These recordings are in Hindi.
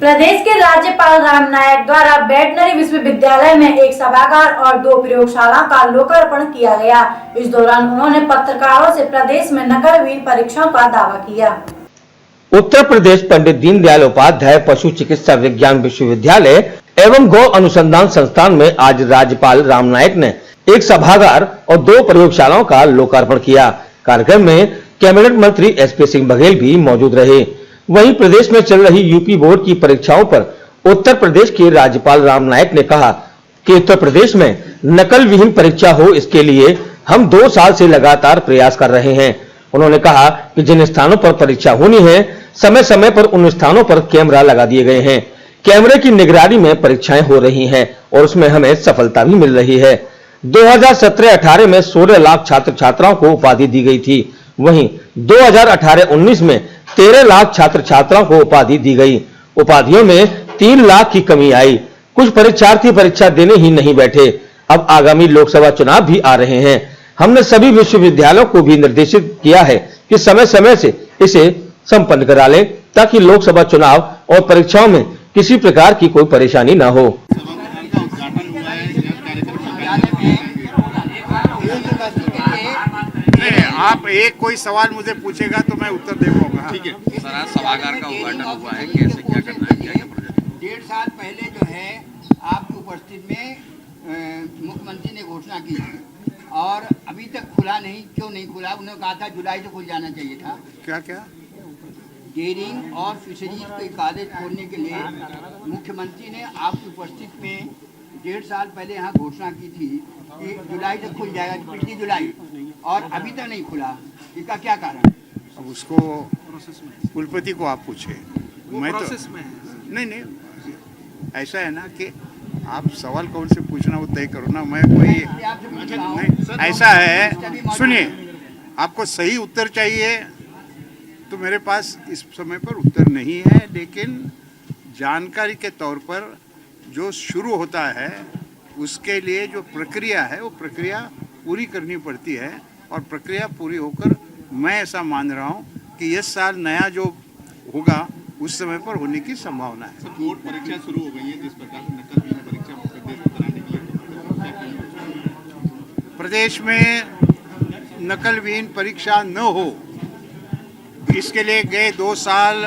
प्रदेश के राज्यपाल राम नाईक द्वारा वेटनरी विश्वविद्यालय में एक सभागार और 2 प्रयोगशाला का लोकार्पण किया गया। इस दौरान उन्होंने पत्रकारों से प्रदेश में नकलविहीन परीक्षाओं का दावा किया। उत्तर प्रदेश पंडित दीनदयाल उपाध्याय पशु चिकित्सा विज्ञान विश्वविद्यालय एवं गौ अनुसंधान संस्थान में आज राज्यपाल राम नाईक ने एक सभागार और 2 प्रयोगशालाओं का लोकार्पण किया। कार्यक्रम में कैबिनेट मंत्री SP सिंह बघेल भी मौजूद रहे। वहीं प्रदेश में चल रही यूपी बोर्ड की परीक्षाओं पर उत्तर प्रदेश के राज्यपाल राम नाईक ने कहा कि उत्तर प्रदेश में नकल विहीन परीक्षा हो, इसके लिए हम 2 साल से लगातार प्रयास कर रहे हैं। उन्होंने कहा कि जिन स्थानों पर परीक्षा होनी है, समय समय पर उन स्थानों पर कैमरा लगा दिए गए हैं। कैमरे की निगरानी में परीक्षाएं हो रही हैं और उसमें हमें सफलता भी मिल रही है। 2017-18 में 16 लाख छात्र छात्राओं को उपाधि दी गई थी। वहीं 2018-19 में 13 लाख छात्र छात्राओं को उपाधि दी गई। उपाधियों में 3 लाख की कमी आई। कुछ परीक्षार्थी परीक्षा देने ही नहीं बैठे। अब आगामी लोकसभा चुनाव भी आ रहे हैं। हमने सभी विश्वविद्यालयों को भी निर्देशित किया है कि समय समय से इसे संपन्न करा लें, ताकि लोकसभा चुनाव और परीक्षाओं में किसी प्रकार की कोई परेशानी न हो। आप एक कोई सवाल मुझे पूछेगा तो मैं उत्तर दे पाऊंगा। ठीक है सर, आज सभागार का उद्घाटन हुआ है, कैसे क्या करना है, क्या प्रोजेक्ट? 1.5 साल पहले जो है आपकी उपस्थिति में मुख्यमंत्री ने घोषणा की थी और अभी तक खुला नहीं। क्यों नहीं खुला? उन्होंने कहा था जुलाई से खुल जाना चाहिए था। क्या क्या? डेयरिंग और फिशरीज के कॉलेज खोलने के लिए मुख्यमंत्री ने आपकी उपस्थिति में 1.5 साल पहले यहाँ घोषणा की थी कि जुलाई से खुल जाएगा, पिछली जुलाई, और अभी तक नहीं खुला। इसका क्या कारण? अब उसको कुलपति को आप पूछे। मैं तो नहीं, ऐसा है ना कि आप सवाल कौन से पूछना वो तय करो ना। मैं कोई नहीं, ऐसा है, सुनिए, आपको सही उत्तर चाहिए तो मेरे पास इस समय पर उत्तर नहीं है, लेकिन जानकारी के तौर पर जो शुरू होता है उसके लिए जो प्रक्रिया है वो प्रक्रिया पूरी करनी पड़ती है, और प्रक्रिया पूरी होकर मैं ऐसा मान रहा हूँ कि इस साल नया जो होगा उस समय पर होने की संभावना है। सर, बोर्ड परीक्षा शुरू हो गई है, जिस प्रकार से नकल विहीन परीक्षा प्रदेश में कराने के लिए प्रदेश में नकल विहीन परीक्षा न हो, इसके लिए गए 2 साल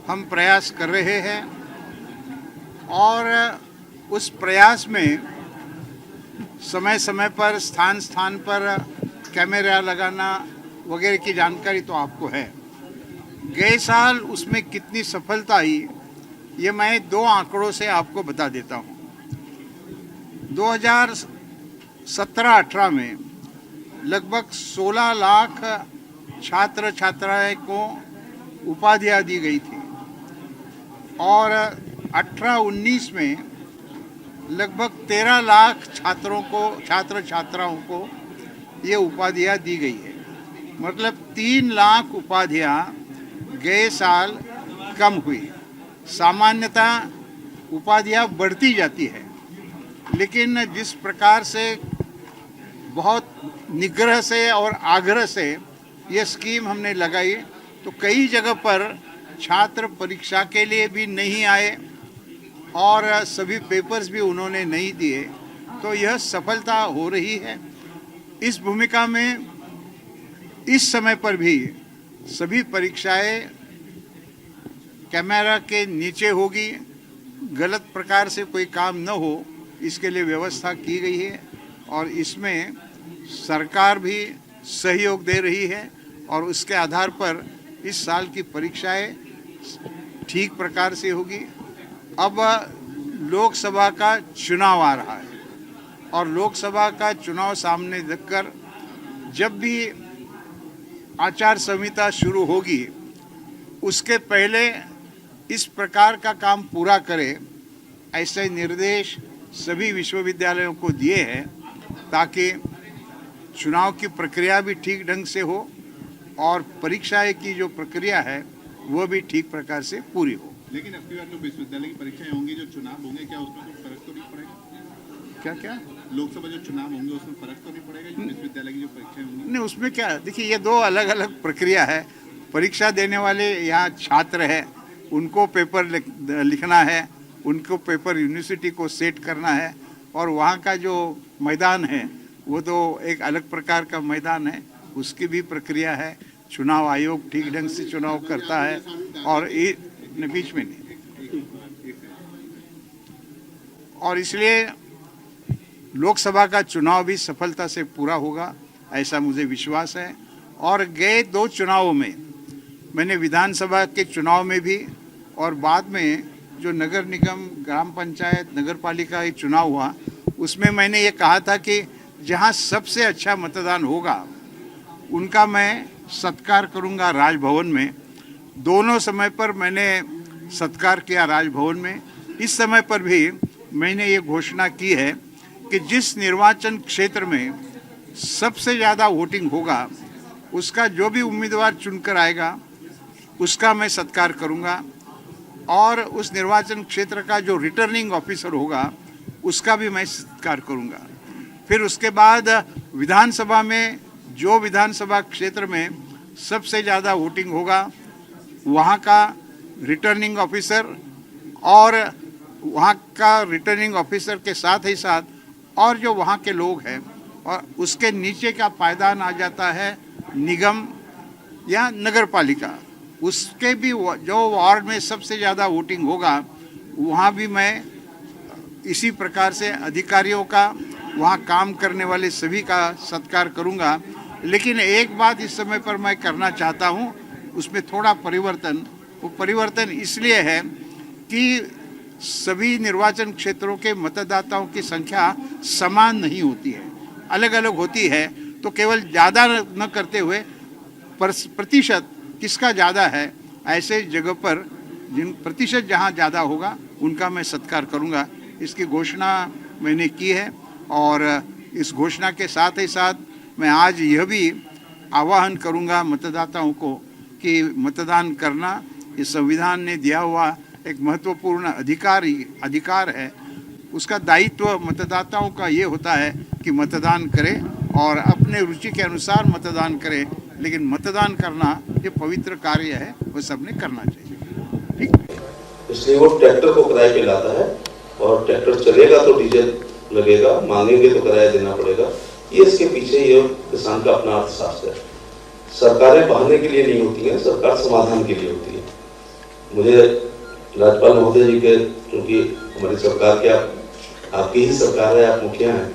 हम प्रयास कर रहे हैं, और उस प्रयास में समय समय पर स्थान स्थान पर कैमरा लगाना वगैरह की जानकारी तो आपको है। गए साल उसमें कितनी सफलता आई ये मैं 2 आंकड़ों से आपको बता देता हूँ। 2017-18 में लगभग 16 लाख छात्र छात्राएं को उपाधियाँ दी गई थी, और 18-19 में लगभग 13 लाख छात्र छात्राओं को ये उपाधियाँ दी गई है। मतलब 3 लाख उपाधियाँ गए साल कम हुई। सामान्यतः उपाधियाँ बढ़ती जाती है, लेकिन जिस प्रकार से बहुत निग्रह से और आग्रह से ये स्कीम हमने लगाई, तो कई जगह पर छात्र परीक्षा के लिए भी नहीं आए और सभी पेपर्स भी उन्होंने नहीं दिए, तो यह सफलता हो रही है। इस भूमिका में इस समय पर भी सभी परीक्षाएं कैमरा के नीचे होगी, गलत प्रकार से कोई काम न हो इसके लिए व्यवस्था की गई है, और इसमें सरकार भी सहयोग दे रही है, और उसके आधार पर इस साल की परीक्षाएं ठीक प्रकार से होगी। अब लोकसभा का चुनाव आ रहा है, और लोकसभा का चुनाव सामने रखकर जब भी आचार संहिता शुरू होगी उसके पहले इस प्रकार का काम पूरा करें, ऐसे निर्देश सभी विश्वविद्यालयों को दिए हैं, ताकि चुनाव की प्रक्रिया भी ठीक ढंग से हो और परीक्षाएं की जो प्रक्रिया है वो भी ठीक प्रकार से पूरी हो। लेकिन अब की बार जो विश्वविद्यालय की परीक्षाएं होंगी, जो चुनाव होंगे, क्या उसमें कुछ फर्क तो नहीं पड़ेगा? क्या लोकसभा जो चुनाव होंगे उसमें फर्क तो नहीं पड़ेगा जो विश्वविद्यालय की जो परीक्षाएं होंगी? नहीं, उसमें क्या, देखिए ये 2 अलग अलग प्रक्रिया है। परीक्षा देने वाले यहाँ छात्र हैं, उनको पेपर लिखना है, उनको पेपर यूनिवर्सिटी को सेट करना है, और वहाँ का जो मैदान है वो तो एक अलग प्रकार का मैदान है, उसकी भी प्रक्रिया है। चुनाव आयोग ठीक ढंग से चुनाव करता है, और बीच में नहीं, और इसलिए लोकसभा का चुनाव भी सफलता से पूरा होगा, ऐसा मुझे विश्वास है। और गए 2 चुनावों में मैंने विधानसभा के चुनाव में भी और बाद में जो नगर निगम, ग्राम पंचायत, नगर पालिका का चुनाव हुआ, उसमें मैंने ये कहा था कि जहाँ सबसे अच्छा मतदान होगा उनका मैं सत्कार करूँगा राजभवन में। दोनों समय पर मैंने सत्कार किया राजभवन में। इस समय पर भी मैंने ये घोषणा की है कि जिस निर्वाचन क्षेत्र में सबसे ज़्यादा वोटिंग होगा उसका जो भी उम्मीदवार चुनकर आएगा उसका मैं सत्कार करूंगा, और उस निर्वाचन क्षेत्र का जो रिटर्निंग ऑफिसर होगा उसका भी मैं सत्कार करूंगा। फिर उसके बाद विधानसभा में जो विधानसभा क्षेत्र में सबसे ज़्यादा वोटिंग होगा वहाँ का रिटर्निंग ऑफिसर, और वहाँ का रिटर्निंग ऑफिसर के साथ ही साथ और जो वहाँ के लोग हैं, और उसके नीचे का पायदान आ जाता है निगम या नगर पालिका, उसके भी जो वार्ड में सबसे ज़्यादा वोटिंग होगा वहाँ भी मैं इसी प्रकार से अधिकारियों का, वहाँ काम करने वाले सभी का सत्कार करूँगा। लेकिन एक बात इस समय पर मैं करना चाहता हूँ, उसमें थोड़ा परिवर्तन। वो परिवर्तन इसलिए है कि सभी निर्वाचन क्षेत्रों के मतदाताओं की संख्या समान नहीं होती है, अलग अलग होती है। तो केवल ज़्यादा न करते हुए प्रतिशत किसका ज़्यादा है, ऐसे जगह पर जिन प्रतिशत जहाँ ज़्यादा होगा उनका मैं सत्कार करूँगा। इसकी घोषणा मैंने की है, और इस घोषणा के साथ ही साथ मैं आज यह भी आह्वान करूँगा मतदाताओं को कि मतदान करना ये संविधान ने दिया हुआ एक महत्वपूर्ण अधिकार है। उसका दायित्व मतदाताओं का ये होता है कि मतदान करें और अपने रुचि के अनुसार मतदान करें, लेकिन मतदान करना ये पवित्र कार्य है, वो सबने करना चाहिए। ठीक, इसलिए वो ट्रैक्टर को किराए पे लाता है, और ट्रैक्टर चलेगा तो डीजल लगेगा, मांगेंगे तो किराया देना पड़ेगा। ये इसके पीछे ये किसान का अपना अर्थशास्त्र है। सरकारें बहाने के लिए नहीं होती हैं, सरकार समाधान के लिए होती है। मुझे राज्यपाल महोदय जी के, क्योंकि हमारी सरकार के आपकी ही सरकार है, आप मुखिया हैं,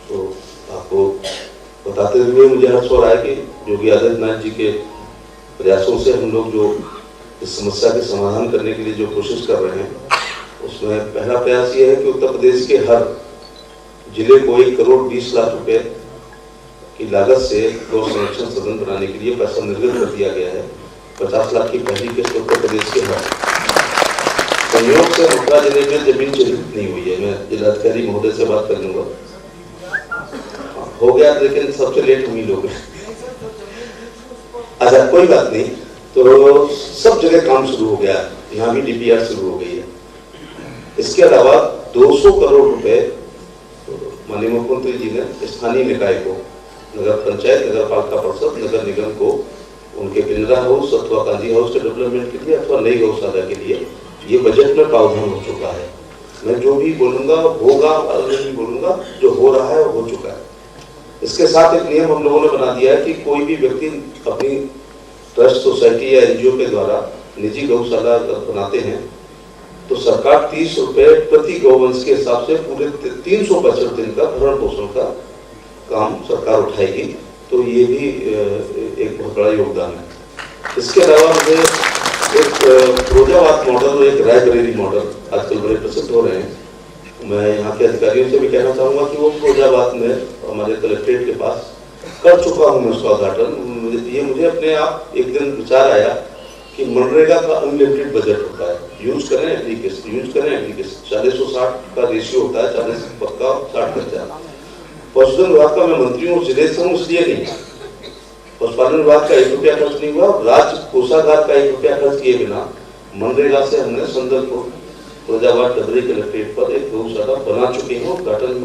तो आपको बताते हुए मुझे हर्ष हो रहा है कि योगी आदित्यनाथ जी के प्रयासों से हम लोग जो इस समस्या के समाधान करने के लिए जो कोशिश कर रहे हैं, उसमें पहला प्रयास ये है कि उत्तर प्रदेश के हर जिले को 1 करोड़ 20 लाख रुपए की लागत से गौ संरक्षण सदन बनाने के लिए पैसा निर्गत कर दिया गया है। 50 लाख की पहली किस्त उत्तर प्रदेश के हर। संयोग से मथुरा जिले में जमीन चिन्हित नहीं हुई है। मैं जिलाधिकारी महोदय से बात कर लूंगा, हो गया, लेकिन सबसे लेट हम ही लोग हैं। अच्छा, कोई बात नहीं। तो सब जगह काम शुरू हो गया, यहाँ भी डीपीआर शुरू हो गई है। इसके अलावा 200 करोड़ रुपए माननीय मुख्यमंत्री जी ने स्थानीय निकाय को, नगर पंचायत, नगर पालिका परिषद, नगर निगम को उनके पिंजरा हाउस अथवा कांजी हाउस के डेवलपमेंट के लिए अथवा नई गौशाला के लिए ये बजट में प्रावधान हो चुका है। मैं जो भी बोलूंगा होगा, नहीं बोलूंगा, जो हो रहा है वो हो चुका है। इसके साथ एक नियम हम लोगों ने बना दिया है कि कोई भी व्यक्ति अपनी ट्रस्ट, सोसाइटी या एनजीओ के द्वारा निजी गौशाला बनाते हैं तो सरकार 30 रुपए प्रति गौवंश के हिसाब से पूरे 365 दिन का भरण पोषण का काम सरकार उठाएगी। तो ये भी एक बहुत बड़ा योगदान है। इसके अलावा मुझे एक फिरोजाबाद मॉडल और एक रायबरेली मॉडल आजकल बड़े प्रसिद्ध हो रहे हैं। मैं यहाँ के अधिकारियों से भी कहना चाहूँगा कि वो फिरोजाबाद में हमारे कलेक्ट्रेट के पास कर चुका हूँ मैं उसका उद्घाटन। ये मुझे अपने आप एक दिन विचार आया कि मनरेगा का अनलिमिटेड बजट होता है, यूज करें एप्लीकेशन, यूज करें एप्लीकेशन। 40-60 का रेशियो होता है, 40 पक्का 60 खर्चा। पशुधन विभाग का मैं मंत्री हूँ, जिले से हूँ, इसलिए नहीं। पशुपालन विभाग का 1 रुपया खर्च नहीं हुआ, राज्य कोषागार का 1 रुपया खर्च किए बिना मनरेगा से हमने संदलपुर, फिरोजाबाद, डबरी कलेक्ट्रेट पर एक गौशाला बना चुके हैं, उद्घाटन